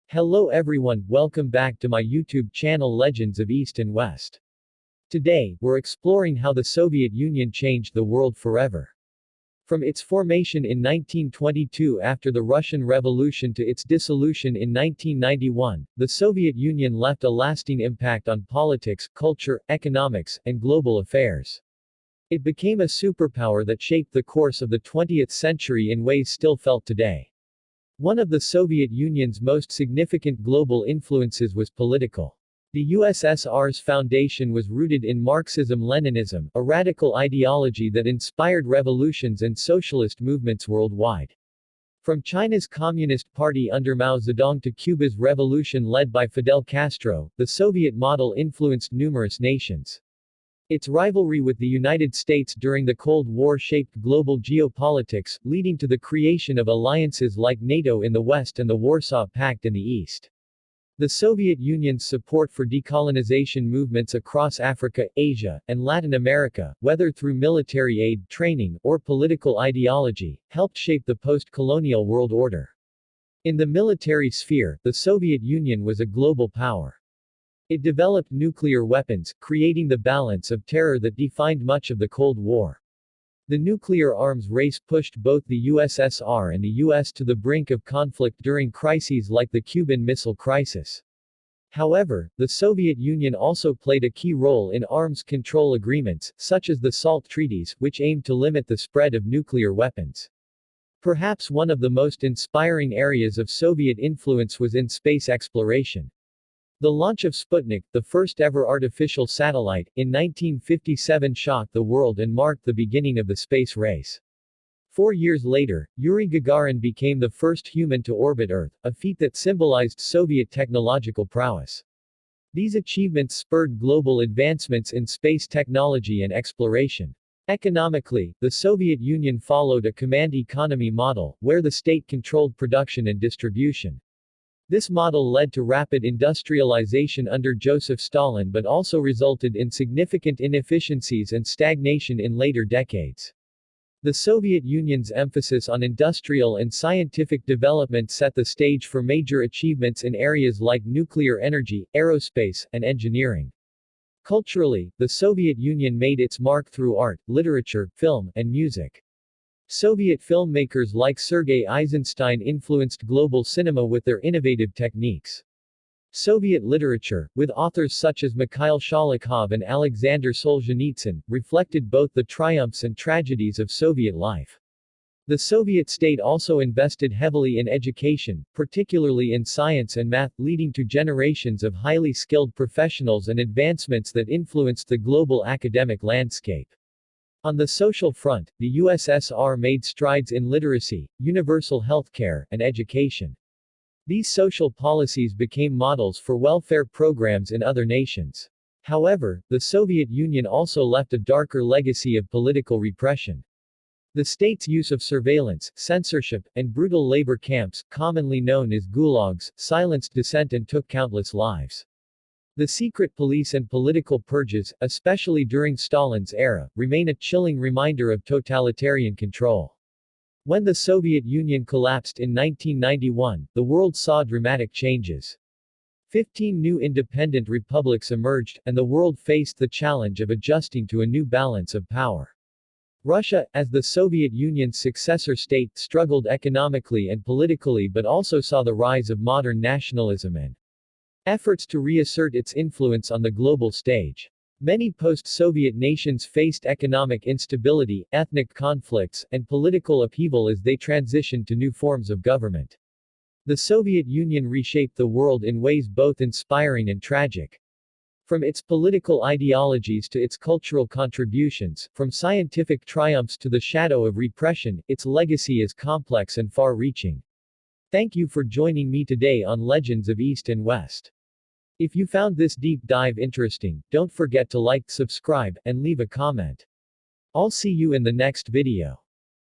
Hello everyone, welcome back to my YouTube channel Legends of East and West. Today, we're exploring how the Soviet Union changed the world forever. From its formation in 1922 after the Russian Revolution to its dissolution in 1991, the Soviet Union left a lasting impact on politics, culture, economics, and global affairs. It became a superpower that shaped the course of the 20th century in ways still felt today. One of the Soviet Union's most significant global influences was political. The USSR's foundation was rooted in Marxism-Leninism, a radical ideology that inspired revolutions and socialist movements worldwide. From China's Communist Party under Mao Zedong to Cuba's revolution led by Fidel Castro, the Soviet model influenced numerous nations. Its rivalry with the United States during the Cold War shaped global geopolitics, leading to the creation of alliances like NATO in the West and the Warsaw Pact in the East. The Soviet Union's support for decolonization movements across Africa, Asia, and Latin America, whether through military aid, training, or political ideology, helped shape the post-colonial world order. In the military sphere, the Soviet Union was a global power. It developed nuclear weapons, creating the balance of terror that defined much of the Cold War. The nuclear arms race pushed both the USSR and the US to the brink of conflict during crises like the Cuban Missile Crisis. However, the Soviet Union also played a key role in arms control agreements, such as the SALT treaties, which aimed to limit the spread of nuclear weapons. Perhaps one of the most inspiring areas of Soviet influence was in space exploration. The launch of Sputnik, the first-ever artificial satellite, in 1957 shocked the world and marked the beginning of the space race. 4 years later, Yuri Gagarin became the first human to orbit Earth, a feat that symbolized Soviet technological prowess. These achievements spurred global advancements in space technology and exploration. Economically, the Soviet Union followed a command economy model, where the state controlled production and distribution. This model led to rapid industrialization under Joseph Stalin but also resulted in significant inefficiencies and stagnation in later decades. The Soviet Union's emphasis on industrial and scientific development set the stage for major achievements in areas like nuclear energy, aerospace, and engineering. Culturally, the Soviet Union made its mark through art, literature, film, and music. Soviet filmmakers like Sergei Eisenstein influenced global cinema with their innovative techniques. Soviet literature, with authors such as Mikhail Sholokhov and Alexander Solzhenitsyn, reflected both the triumphs and tragedies of Soviet life. The Soviet state also invested heavily in education, particularly in science and math, leading to generations of highly skilled professionals and advancements that influenced the global academic landscape. On the social front, the USSR made strides in literacy, universal healthcare, and education. These social policies became models for welfare programs in other nations. However, the Soviet Union also left a darker legacy of political repression. The state's use of surveillance, censorship, and brutal labor camps, commonly known as gulags, silenced dissent and took countless lives. The secret police and political purges, especially during Stalin's era, remain a chilling reminder of totalitarian control. When the Soviet Union collapsed in 1991, the world saw dramatic changes. 15 new independent republics emerged, and the world faced the challenge of adjusting to a new balance of power. Russia, as the Soviet Union's successor state, struggled economically and politically but also saw the rise of modern nationalism and efforts to reassert its influence on the global stage. Many post-Soviet nations faced economic instability, ethnic conflicts, and political upheaval as they transitioned to new forms of government. The Soviet Union reshaped the world in ways both inspiring and tragic. From its political ideologies to its cultural contributions, from scientific triumphs to the shadow of repression, its legacy is complex and far-reaching. Thank you for joining me today on Legends of East and West. If you found this deep dive interesting, don't forget to like, subscribe, and leave a comment. I'll see you in the next video.